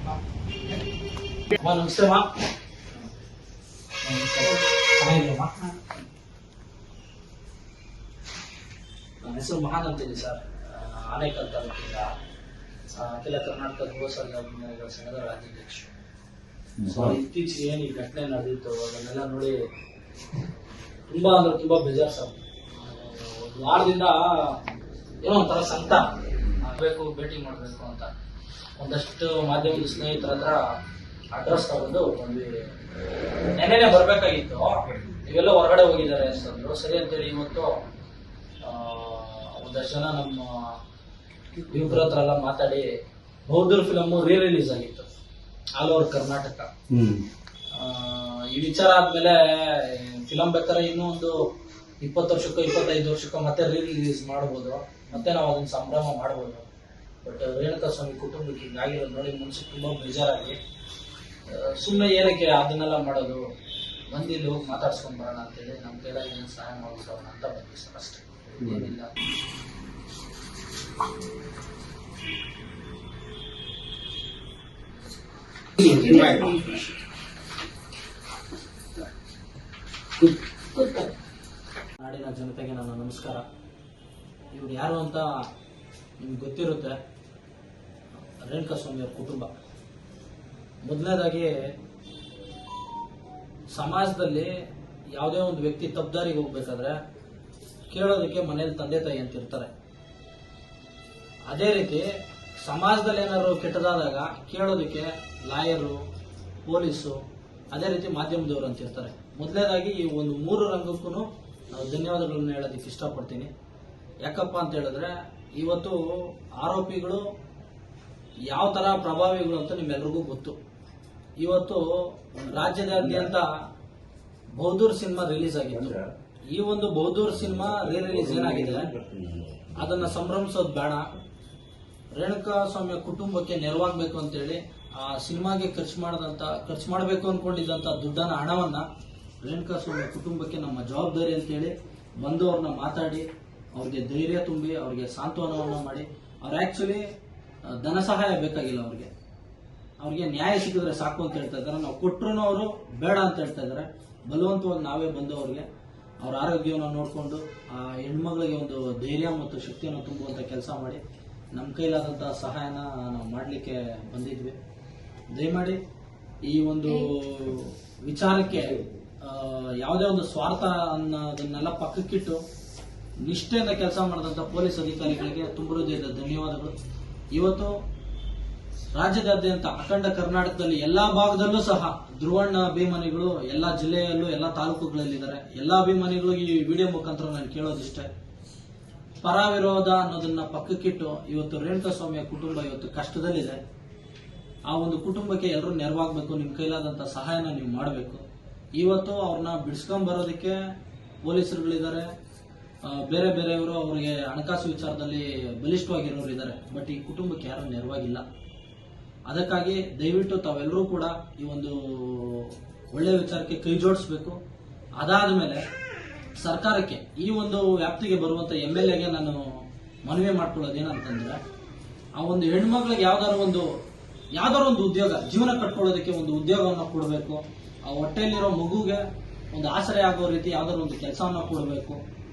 ನಮಸ್ತೆ ಮಾ. ನನ್ನ ಹೆಸರು ಮಹಾನ್ ಅಂತೀನಿ ಸರ್. ಆನೇಕಲ್ ತಾಲೂಕಿಂದ ಅಖಿಲ ಕರ್ನಾಟಕ ಯುವ ಸಂಘಟನೆಗಳ ಸಂಘದ ರಾಜ್ಯಾಧ್ಯಕ್ಷರು. ಸೊ ಇತ್ತೀಚೆಗೆ ಏನು ಈ ಘಟನೆ ನಡೆದಿತ್ತು ಅದನ್ನೆಲ್ಲ ನೋಡಿ ತುಂಬಾ ಅಂದ್ರೆ ತುಂಬಾ ಬೇಜಾರು ಸರ್. ಒಂದು ವಾರದಿಂದ ಏನೋ ಒಂಥರ ಸಂಕಟ ಆಗಬೇಕು, ಭೇಟಿ ಮಾಡಬೇಕು ಅಂತ ಒಂದಷ್ಟು ಮಾಧ್ಯಮದ ಸ್ನೇಹಿತರ ಹತ್ರ ಅಡ್ರೆಸ್ ತಗೊಂಡು ಬಂದ್ವಿ. ನೆನ್ನೆನೆ ಬರ್ಬೇಕಾಗಿತ್ತು, ಇವೆಲ್ಲ ಹೊರಗಡೆ ಹೋಗಿದ್ದಾರೆ ಅಂತಂದ್ರು. ಸರಿ ಅಂತೇಳಿ ಇವತ್ತು ಒಂದಷ್ಟು ಜನ ನಮ್ಮ ಯುವಕರ ಹತ್ರ ಎಲ್ಲ ಮಾತಾಡಿ ಬೌದ್ಧರ್ ಫಿಲಮ್ ರಿಲೀಸ್ ಆಗಿತ್ತು ಆಲ್ ಓವರ್ ಕರ್ನಾಟಕ. ಈ ವಿಚಾರ ಆದ್ಮೇಲೆ ಫಿಲಂ ಬೇಕಾದ್ರೆ ಇನ್ನೂ ಒಂದು 20 ವರ್ಷಕ್ಕೋ 25 ವರ್ಷಕ್ಕೋ ಮತ್ತೆ ರಿಲೀಸ್ ಮಾಡ್ಬೋದು, ಮತ್ತೆ ನಾವು ಅದನ್ನ ಸಂಭ್ರಮ ಮಾಡ್ಬೋದು. ಬಟ್ ರೇಣುಕಾ ಸ್ವಾಮಿ ಕುಟುಂಬಕ್ಕೆ ಹಿಂಗಾಗಿರೋದು ನೋಡಿ ಮನ್ಸಿಗೆ ತುಂಬಾ ಬೇಜಾರಾಗಿ ಸುಮ್ಮನೆ ಏನಕ್ಕೆ ಅದನ್ನೆಲ್ಲ ಮಾಡೋದು, ಬಂದಿಲ್ಲಿ ಹೋಗಿ ಮಾತಾಡ್ಸ್ಕೊಂಡ್ ಬರೋಣ ಅಂತೇಳಿ ನಮ್ಮ ಕೈಲಾಗಿ ಏನು ಸಹಾಯ ಮಾಡ್ಬಿಡೋಣ ಅಂತ ಬಂದ್ವಿ ಸರ್, ಅಷ್ಟೇ, ಏನಿಲ್ಲ. ನಾಡಿನ ಜನತೆಗೆ ನನ್ನ ನಮಸ್ಕಾರ. ಇವ್ರು ಯಾರು ಅಂತ ನಿಮ್ಗೆ ಗೊತ್ತಿರುತ್ತೆ. ರೇಣುಕಾ ಸ್ವಾಮಿ ಅವ್ರ ಕುಟುಂಬ. ಮೊದಲನೇದಾಗಿ ಸಮಾಜದಲ್ಲಿ ಯಾವುದೇ ಒಂದು ವ್ಯಕ್ತಿ ತಪ್ಪದಾರಿಗೆ ಹೋಗ್ಬೇಕಾದ್ರೆ ಕೇಳೋದಕ್ಕೆ ಮನೇಲಿ ತಂದೆ ತಾಯಿ ಅಂತ ಇರ್ತಾರೆ. ಅದೇ ರೀತಿ ಸಮಾಜದಲ್ಲಿ ಏನಾದ್ರು ಕೆಟ್ಟದಾದಾಗ ಕೇಳೋದಕ್ಕೆ ಲಾಯರು, ಪೊಲೀಸು, ಅದೇ ರೀತಿ ಮಾಧ್ಯಮದವರು ಅಂತ ಇರ್ತಾರೆ. ಮೊದಲನೇದಾಗಿ ಈ ಒಂದು 3 ರಂಗಕ್ಕೂ ನಾವು ಧನ್ಯವಾದಗಳನ್ನು ಹೇಳೋದಕ್ಕೆ ಇಷ್ಟಪಡ್ತೀನಿ. ಯಾಕಪ್ಪ ಅಂತ ಹೇಳಿದ್ರೆ ಇವತ್ತು ಆರೋಪಿಗಳು ಯಾವ ತರ ಪ್ರಭಾವಿಗಳು ಅಂತ ನಿಮ್ಮೆಲ್ರಿಗೂ ಗೊತ್ತು. ಇವತ್ತು ರಾಜ್ಯದಾದ್ಯಂತ ಬೌದ್ಧರ್ ಸಿನಿಮಾ ರಿಲೀಸ್ ಆಗಿತ್ತು. ಈ ಒಂದು ಬೌದ್ಧರ್ ಸಿನಿಮಾ ರಿಲೀಸ್ ಏನಾಗಿದೆ ಅದನ್ನ ಸಂಭ್ರಮಿಸೋದು ಬೇಡ. ರೇಣುಕಾ ಸ್ವಾಮಿಯ ಕುಟುಂಬಕ್ಕೆ ನೆರವಾಗಬೇಕು ಅಂತೇಳಿ ಆ ಸಿನಿಮಾಗೆ ಖರ್ಚು ಮಾಡಬೇಕು ಅನ್ಕೊಂಡಿದ್ದಂತ ಹಣವನ್ನ ರೇಣುಕಾ ಸ್ವಾಮಿ ಕುಟುಂಬಕ್ಕೆ ನಮ್ಮ ಜವಾಬ್ದಾರಿ ಅಂತೇಳಿ ಬಂದು ಅವ್ರನ್ನ ಮಾತಾಡಿ ಅವ್ರಿಗೆ ಧೈರ್ಯ ತುಂಬಿ ಅವ್ರಿಗೆ ಸಾಂತ್ವನವನ್ನ ಮಾಡಿ, ಅವ್ರು ಆಕ್ಚುಲಿ ಧನ ಸಹಾಯ ಬೇಕಾಗಿಲ್ಲ, ಅವ್ರಿಗೆ ನ್ಯಾಯ ಸಿಕ್ಕಿದ್ರೆ ಸಾಕು ಅಂತ ಹೇಳ್ತಾ ಇದ್ದಾರೆ. ನಾವು ಕೊಟ್ಟರು ಅವರು ಬೇಡ ಅಂತ ಹೇಳ್ತಾ ಇದ್ದಾರೆ. ಬಲವಂತವಾಗಿ ನಾವೇ ಬಂದು ಅವ್ರಿಗೆ ಅವ್ರ ಆರೋಗ್ಯವನ್ನು ನೋಡಿಕೊಂಡು ಆ ಹೆಣ್ಮಗಳಿಗೆ ಒಂದು ಧೈರ್ಯ ಮತ್ತು ಶಕ್ತಿಯನ್ನು ತುಂಬುವಂತ ಕೆಲಸ ಮಾಡಿ ನಮ್ಮ ಕೈಲಾದಂತಹ ಸಹಾಯನ ನಾವು ಮಾಡಲಿಕ್ಕೆ ಬಂದಿದ್ವಿ. ದಯಮಾಡಿ ಈ ಒಂದು ವಿಚಾರಕ್ಕೆ ಯಾವುದೇ ಒಂದು ಸ್ವಾರ್ಥ ಅನ್ನೋದನ್ನೆಲ್ಲ ಪಕ್ಕಕ್ಕಿಟ್ಟು ನಿಷ್ಠೆಯಿಂದ ಕೆಲಸ ಮಾಡಿದಂತ ಪೊಲೀಸ್ ಅಧಿಕಾರಿಗಳಿಗೆ ತುಂಬ ಹೃದಯದ ಧನ್ಯವಾದಗಳು. ಇವತ್ತು ರಾಜ್ಯದಾದ್ಯಂತ ಅಖಂಡ ಕರ್ನಾಟಕದಲ್ಲಿ ಎಲ್ಲಾ ಭಾಗದಲ್ಲೂ ಸಹ ಧ್ರುವಣ್ಣ ಅಭಿಮಾನಿಗಳು ಎಲ್ಲಾ ಜಿಲ್ಲೆಯಲ್ಲೂ ಎಲ್ಲಾ ತಾಲೂಕುಗಳಲ್ಲಿದ್ದಾರೆ. ಎಲ್ಲಾ ಅಭಿಮಾನಿಗಳಿಗೆ ಈ ವಿಡಿಯೋ ಮುಖಾಂತರ ನಾನು ಕೇಳೋದಿಷ್ಟೇ, ಪರ ವಿರೋಧ ಅನ್ನೋದನ್ನ ಪಕ್ಕಕ್ಕಿಟ್ಟು ಇವತ್ತು ರೇಣುಕಾ ಸ್ವಾಮಿಯ ಕುಟುಂಬ ಇವತ್ತು ಕಷ್ಟದಲ್ಲಿದೆ. ಆ ಒಂದು ಕುಟುಂಬಕ್ಕೆ ಎಲ್ಲರೂ ನೆರವಾಗಬೇಕು, ನಿಮ್ಮ ಕೈಲಾದಂತ ಸಹಾಯನ ನೀವು ಮಾಡಬೇಕು. ಇವತ್ತು ಅವ್ರನ್ನ ಬಿಡಿಸ್ಕೊಂಡ್ ಬರೋದಕ್ಕೆ ಪೊಲೀಸರುಗಳಿದ್ದಾರೆ, ಬೇರೆ ಬೇರೆಯವರು ಅವರಿಗೆ ಹಣಕಾಸು ವಿಚಾರದಲ್ಲಿ ಬಲಿಷ್ಠವಾಗಿರೋರು ಇದ್ದಾರೆ. ಬಟ್ ಈ ಕುಟುಂಬಕ್ಕೆ ಯಾರು ನೆರವಾಗಿಲ್ಲ. ಅದಕ್ಕಾಗಿ ದಯವಿಟ್ಟು ತಾವೆಲ್ಲರೂ ಕೂಡ ಈ ಒಂದು ಒಳ್ಳೆಯ ವಿಚಾರಕ್ಕೆ ಕೈ ಜೋಡಿಸಬೇಕು. ಅದಾದ ಮೇಲೆ ಸರ್ಕಾರಕ್ಕೆ ಈ ಒಂದು ವ್ಯಾಪ್ತಿಗೆ ಬರುವಂತ MLAಗೆ ನಾನು ಮನವಿ ಮಾಡ್ಕೊಳ್ಳೋದು ಏನಂತಂದ್ರೆ, ಆ ಒಂದು ಹೆಣ್ಮಕ್ಳಿಗೆ ಯಾವ್ದಾದ್ರು ಒಂದು ಉದ್ಯೋಗ, ಜೀವನ ಕಟ್ಕೊಳ್ಳೋದಕ್ಕೆ ಒಂದು ಉದ್ಯೋಗವನ್ನು ಕೊಡಬೇಕು. ಆ ಹೊಟ್ಟೆಯಲ್ಲಿರೋ ಮಗುಗೆ ಒಂದು ಆಸರೆ ಆಗೋ ರೀತಿ ಯಾವ್ದಾದ್ರು ಒಂದು ಕೆಲಸವನ್ನ ಕೊಡಬೇಕು.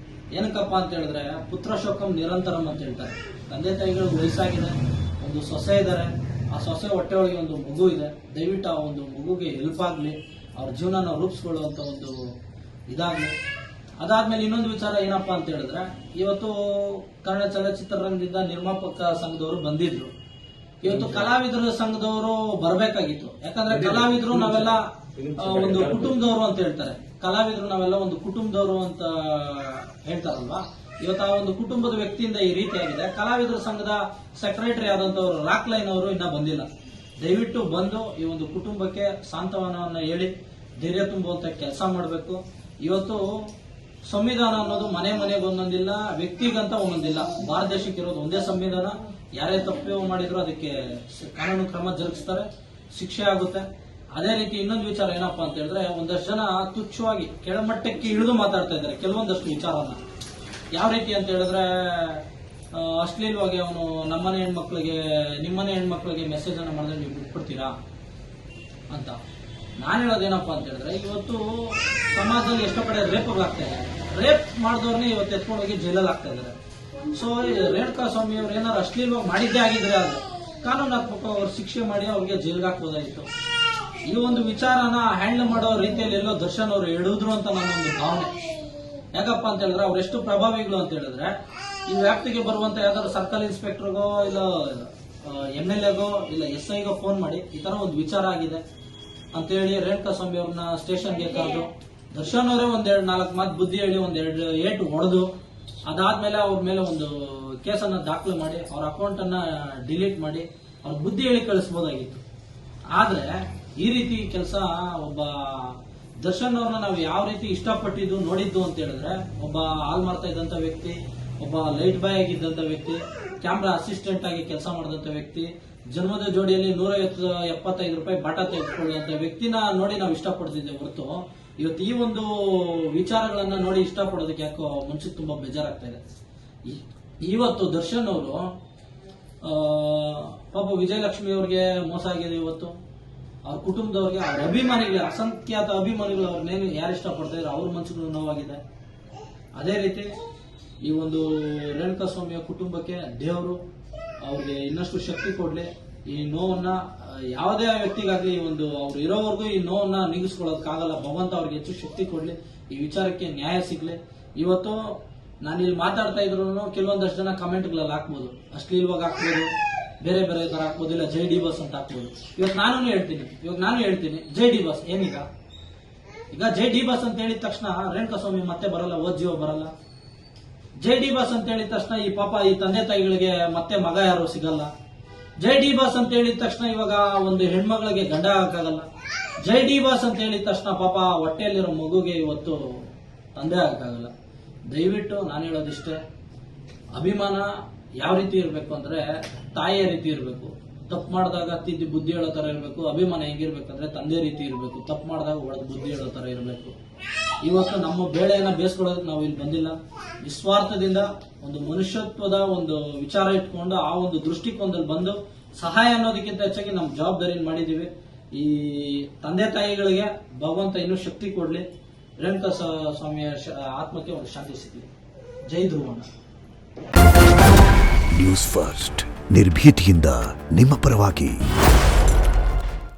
ಏನಕ್ಕಪ್ಪ ಅಂತ ಹೇಳಿದ್ರೆ ಪುತ್ರ ಶೋಕಂ ನಿರಂತರಂ ಅಂತ ಹೇಳ್ತಾರೆ. ತಂದೆ ತಾಯಿಗಳಿಗೆ ವಯಸ್ಸಾಗಿದೆ, ಒಂದು ಸೊಸೆ ಇದ್ದಾರೆ, ಆ ಸೊಸೆ ಹೊಟ್ಟೆ ಒಳಗೆ ಒಂದು ಮಗು ಇದೆ. ದಯವಿಟ್ಟು ಆ ಒಂದು ಮಗುಗೆ ಹೆಲ್ಪ್ ಆಗಲಿ, ಅವ್ರ ಜೀವನ ರೂಪಿಸ್ಕೊಳ್ಳುವಂತ ಒಂದು ಇದಾಗಲಿ. ಅದಾದ್ಮೇಲೆ ಇನ್ನೊಂದು ವಿಚಾರ ಏನಪ್ಪಾ ಅಂತ ಹೇಳಿದ್ರೆ, ಇವತ್ತು ಕನ್ನಡ ಚಲನಚಿತ್ರರಂಗದಿಂದ ನಿರ್ಮಾಪಕ ಸಂಘದವರು ಬಂದಿದ್ರು. ಇವತ್ತು ಕಲಾವಿದರ ಸಂಘದವರು ಬರಬೇಕಾಗಿತ್ತು. ಯಾಕಂದ್ರೆ ಕಲಾವಿದರು ನಾವೆಲ್ಲ ಒಂದು ಕುಟುಂಬದವರು ಅಂತ ಹೇಳ್ತಾರೆ. ಕಲಾವಿದರು ನಾವೆಲ್ಲ ಒಂದು ಕುಟುಂಬದವರು ಅಂತ ಹೇಳ್ತಾರಲ್ವಾ. ಇವತ್ತು ಆ ಒಂದು ಕುಟುಂಬದ ವ್ಯಕ್ತಿಯಿಂದ ಈ ರೀತಿಯಾಗಿದೆ. ಕಲಾವಿದರ ಸಂಘದ ಸೆಕ್ರೆಟರಿ ಆದಂತವರು ರಾಕ್ಲೈನ್ ಅವರು ಇನ್ನ ಬಂದಿಲ್ಲ. ದಯವಿಟ್ಟು ಬಂದು ಈ ಒಂದು ಕುಟುಂಬಕ್ಕೆ ಸಾಂತ್ವನವನ್ನ ಹೇಳಿ ಧೈರ್ಯ ತುಂಬುವಂತ ಕೆಲಸ ಮಾಡಬೇಕು. ಇವತ್ತು ಸಂವಿಧಾನ ಅನ್ನೋದು ಮನೆಗೆ ಒಂದೊಂದಿಲ್ಲ, ವ್ಯಕ್ತಿಗಂತ ಒಂದೊಂದಿಲ್ಲ. ಭಾರತ ದೇಶಕ್ಕೆ ಇರೋದು ಒಂದೇ ಸಂವಿಧಾನ. ಯಾರೇ ತಪ್ಪು ಮಾಡಿದ್ರು ಅದಕ್ಕೆ ಕಾನೂನು ಕ್ರಮ ಜರುಗಿಸ್ತಾರೆ, ಶಿಕ್ಷೆ ಆಗುತ್ತೆ. ಅದೇ ರೀತಿ ಇನ್ನೊಂದು ವಿಚಾರ ಏನಪ್ಪಾ ಅಂತ ಹೇಳಿದ್ರೆ, ಒಂದಷ್ಟು ಜನ ತುಚ್ಛವಾಗಿ ಕೆಳಮಟ್ಟಕ್ಕೆ ಇಳಿದು ಮಾತಾಡ್ತಾ ಇದ್ದಾರೆ ಕೆಲವೊಂದಷ್ಟು ವಿಚಾರನ. ಯಾವ ರೀತಿ ಅಂತ ಹೇಳಿದ್ರೆ, ಅಶ್ಲೀಲವಾಗಿ ಅವನು ನಮ್ಮನೆ ಹೆಣ್ಮಕ್ಳಿಗೆ ನಿಮ್ಮನೆ ಹೆಣ್ಮಕ್ಳಿಗೆ ಮೆಸೇಜ್ ಅನ್ನ ಮಾಡಿದ್ರೆ ನೀವು ಬಿಟ್ಬಿಡ್ತೀರಾ ಅಂತ. ನಾನು ಹೇಳೋದೇನಪ್ಪ ಅಂತ ಹೇಳಿದ್ರೆ, ಇವತ್ತು ಸಮಾಜದಲ್ಲಿ ಎಷ್ಟೋ ಕಡೆ ರೇಪ್ಗಳಾಗ್ತಾ ಇದೆ. ರೇಪ್ ಮಾಡಿದವ್ರನ್ನೇ ಇವತ್ತು ಎತ್ಕೊಂಡೋಗಿ ಜೈಲಲ್ಲಿ ಆಗ್ತಾ ಇದ್ದಾರೆ. ಸೊ ರೇಣುಕಾ ಸ್ವಾಮಿ ಅವ್ರು ಏನಾದ್ರು ಅಶ್ಲೀಲವಾಗಿ ಮಾಡಿದ್ದೇ ಆಗಿದ್ರೆ ಅದು ಕಾನೂನಾತ್ಮಕ ಅವ್ರು ಶಿಕ್ಷೆ ಮಾಡಿ ಅವ್ರಿಗೆ ಜೈಲ್ಗೆ ಹಾಕ್ಬೋದಾಗಿತ್ತು. ಈ ಒಂದು ವಿಚಾರನ ಹ್ಯಾಂಡಲ್ ಮಾಡೋ ರೀತಿಯಲ್ಲಿ ಎಲ್ಲೋ ದರ್ಶನ್ ಅವರು ಹೇಳಿದ್ರು ಅಂತ ನನ್ನೊಂದು ಭಾವನೆ. ಯಾಕಪ್ಪ ಅಂತ ಹೇಳಿದ್ರೆ ಅವ್ರು ಎಷ್ಟು ಪ್ರಭಾವಿಗಳು ಅಂತ ಹೇಳಿದ್ರೆ, ಈ ವ್ಯಾಪ್ತಿಗೆ ಬರುವಂತ ಯಾವ್ದಾದ್ರು ಸರ್ಕಲ್ ಇನ್ಸ್ಪೆಕ್ಟರ್ಗೋ ಇಲ್ಲ MLAಗೋ ಇಲ್ಲ SIಗೋ ಫೋನ್ ಮಾಡಿ ಈ ತರ ಒಂದು ವಿಚಾರ ಆಗಿದೆ ಅಂತ ಹೇಳಿ ರೇಣುಕಾ ಸ್ವಾಮಿ ಅವ್ರನ್ನ ಸ್ಟೇಷನ್ಗೆ ಕರೆದು ದರ್ಶನ್ ಅವರೇ ಒಂದೆರಡು 4 ಮಾತು ಬುದ್ಧಿ ಹೇಳಿ ಒಂದೆರಡು ಏಟು ಹೊಡೆದು ಅದಾದ್ಮೇಲೆ ಅವ್ರ ಮೇಲೆ ಒಂದು ಕೇಸನ್ನ ದಾಖಲು ಮಾಡಿ ಅವ್ರ ಅಕೌಂಟ್ ಅನ್ನ ಡಿಲೀಟ್ ಮಾಡಿ ಅವ್ರ ಬುದ್ಧಿ ಹೇಳಿ ಕಳಿಸಬಹುದಾಗಿತ್ತು. ಆದ್ರೆ ಈ ರೀತಿ ಕೆಲಸ ಒಬ್ಬ ದರ್ಶನ್ ಅವ್ರನ್ನ ನಾವು ಯಾವ ರೀತಿ ಇಷ್ಟಪಟ್ಟಿದ್ದು ನೋಡಿದ್ದು ಅಂತ ಹೇಳಿದ್ರೆ, ಒಬ್ಬ ಹಾಲ್ ಮಾರ್ತಾ ಇದ್ದಂತ ವ್ಯಕ್ತಿ, ಒಬ್ಬ ಲೈಟ್ ಬಾಯ್ ಆಗಿದ್ದಂತ ವ್ಯಕ್ತಿ, ಕ್ಯಾಮ್ರಾ ಅಸಿಸ್ಟೆಂಟ್ ಆಗಿ ಕೆಲಸ ಮಾಡಿದಂತ ವ್ಯಕ್ತಿ, ಜನ್ಮದ ಜೋಡಿಯಲ್ಲಿ 175 ರೂಪಾಯಿ ಬಾಟ ತೆಗೆದುಕೊಳ್ಳುವಂತ ವ್ಯಕ್ತಿನ ನೋಡಿ ನಾವು ಇಷ್ಟಪಡ್ತಿದ್ದೇವೆ ಹೊರತು ಇವತ್ತು ಈ ಒಂದು ವಿಚಾರಗಳನ್ನ ನೋಡಿ ಇಷ್ಟಪಡೋದಕ್ಕೆ ಯಾಕೋ ಮನ್ಸಿಗೆ ತುಂಬಾ ಬೇಜಾರಾಗ್ತಾ ಇದೆ. ಇವತ್ತು ದರ್ಶನ್ ಅವರು ಪಾಪ ವಿಜಯಲಕ್ಷ್ಮಿ ಅವ್ರಿಗೆ ಮೋಸ ಆಗಿದೆ. ಇವತ್ತು ಅವ್ರ ಕುಟುಂಬದವ್ರಿಗೆ, ಅವ್ರ ಅಭಿಮಾನಿಗಳಿಗೆ, ಅಸಂಖ್ಯಾತ ಅಭಿಮಾನಿಗಳು ಅವ್ರನ್ನೇನು ಯಾರು ಇಷ್ಟಪಡ್ತಾ ಇದ್ರು ಅವ್ರ ಮನ್ಸಿಗೂ ನೋವಾಗಿದೆ. ಅದೇ ರೀತಿ ಈ ಒಂದು ರೇಣುಕಾ ಸ್ವಾಮಿಯ ಕುಟುಂಬಕ್ಕೆ ದೇವರು ಅವ್ರಿಗೆ ಇನ್ನಷ್ಟು ಶಕ್ತಿ ಕೊಡ್ಲಿ. ಈ ನೋವನ್ನ ಯಾವುದೇ ವ್ಯಕ್ತಿಗಾಗ್ಲಿ ಒಂದು ಅವ್ರು ಇರೋವರೆಗೂ ಈ ನೋವನ್ನ ನೀಗಿಸ್ಕೊಳ್ಳೋದಕ್ಕಾಗಲ್ಲ. ಭಗವಂತ ಅವ್ರಿಗೆ ಹೆಚ್ಚು ಶಕ್ತಿ ಕೊಡ್ಲಿ, ಈ ವಿಚಾರಕ್ಕೆ ನ್ಯಾಯ ಸಿಗ್ಲಿ. ಇವತ್ತು ನಾನು ಇಲ್ಲಿ ಮಾತಾಡ್ತಾ ಇದ್ರು ಕೆಲವೊಂದಷ್ಟು ಜನ ಕಮೆಂಟ್ಗಳಲ್ಲಿ ಹಾಕ್ಬೋದು, ಅಶ್ಲೀಲವಾಗಿ ಹಾಕ್ಬೋದು, ಬೇರೆ ಬೇರೆ ತರ ಹಾಕ್ಬೋದು, ಇಲ್ಲ ಜೈ ಡಿ ಬಸ್ ಅಂತ ಹಾಕ್ಬೋದು. ಇವಾಗ ನಾನು ಹೇಳ್ತೀನಿ ಜೈ ಡಿ ಬಸ್ ಏನೀಗ. ಈಗ ಜೈ ಡಿ ಬಸ್ ಅಂತ ಹೇಳಿದ ತಕ್ಷಣ ರೇಣುಕಾ ಸ್ವಾಮಿ ಮತ್ತೆ ಬರಲ್ಲ, ಓದ್ಜೀವ ಬರಲ್ಲ. ಜೈ ಡಿ ಬಸ್ ಅಂತ ಹೇಳಿದ ತಕ್ಷಣ ಈ ಪಾಪ ಈ ತಂದೆ ತಾಯಿಗಳಿಗೆ ಮತ್ತೆ ಮಗ ಯಾರು ಸಿಗಲ್ಲ. ಜೈ ಡಿ ಬಸ್ ಅಂತ ಹೇಳಿದ ತಕ್ಷಣ ಇವಾಗ ಒಂದು ಹೆಣ್ಮಗಳಿಗೆ ಗಂಡ ಆಗಕ್ಕಾಗಲ್ಲ. ಜೈ ಡಿ ಬಸ್ ಅಂತ ಹೇಳಿದ ತಕ್ಷಣ ಪಾಪ ಹೊಟ್ಟೆಯಲ್ಲಿರೋ ಮಗುಗೆ ಇವತ್ತು ತಂದೆ ಆಗಕ್ಕಾಗಲ್ಲ. ದಯವಿಟ್ಟು ನಾನು ಹೇಳೋದಿಷ್ಟೇ, ಅಭಿಮಾನ ಯಾವ ರೀತಿ ಇರಬೇಕು ಅಂದ್ರೆ ತಾಯಿಯ ರೀತಿ ಇರಬೇಕು. ತಪ್ಪು ಮಾಡಿದಾಗ ತಿದ್ದಿ ಬುದ್ಧಿ ಹೇಳೋ ತರ ಇರಬೇಕು. ಅಭಿಮಾನ ಹೆಂಗಿರ್ಬೇಕಂದ್ರೆ ತಂದೆ ರೀತಿ ಇರಬೇಕು. ತಪ್ಪು ಮಾಡಿದಾಗ ಒಳಗೆ ಬುದ್ಧಿ ಹೇಳೋ ತರ ಇರಬೇಕು. ಇವತ್ತು ನಮ್ಮ ಬೇಳೆಯನ್ನ ಬೇಯಿಸ್ಕೊಳ್ಳೋದಕ್ಕೆ ನಾವು ಇಲ್ಲಿ ಬಂದಿಲ್ಲ. ನಿಸ್ವಾರ್ಥದಿಂದ ಒಂದು ಮನುಷ್ಯತ್ವದ ಒಂದು ವಿಚಾರ ಇಟ್ಕೊಂಡು ಆ ಒಂದು ದೃಷ್ಟಿಕೋನದಲ್ಲಿ ಬಂದು ಸಹಾಯ ಅನ್ನೋದಕ್ಕಿಂತ ಹೆಚ್ಚಾಗಿ ನಮ್ಮ ಜವಾಬ್ದಾರಿಯನ್ನು ಮಾಡಿದೀವಿ. ಈ ತಂದೆ ತಾಯಿಗಳಿಗೆ ಭಗವಂತ ಇನ್ನೂ ಶಕ್ತಿ ಕೊಡ್ಲಿ. ರೇಣುಕಾ ಸ್ವಾಮಿಯ ಆತ್ಮಕ್ಕೆ ಒಂದು ಶಾಂತಿ ಸಿಗಲಿ. ಜೈ ಧ್ರುವಣ್ಣ. ನ್ಯೂಸ್ ಫಸ್ಟ್ ನಿರ್ಭೀತಿಯಿಂದ ನಿಮ್ಮ ಪರವಾಗಿ.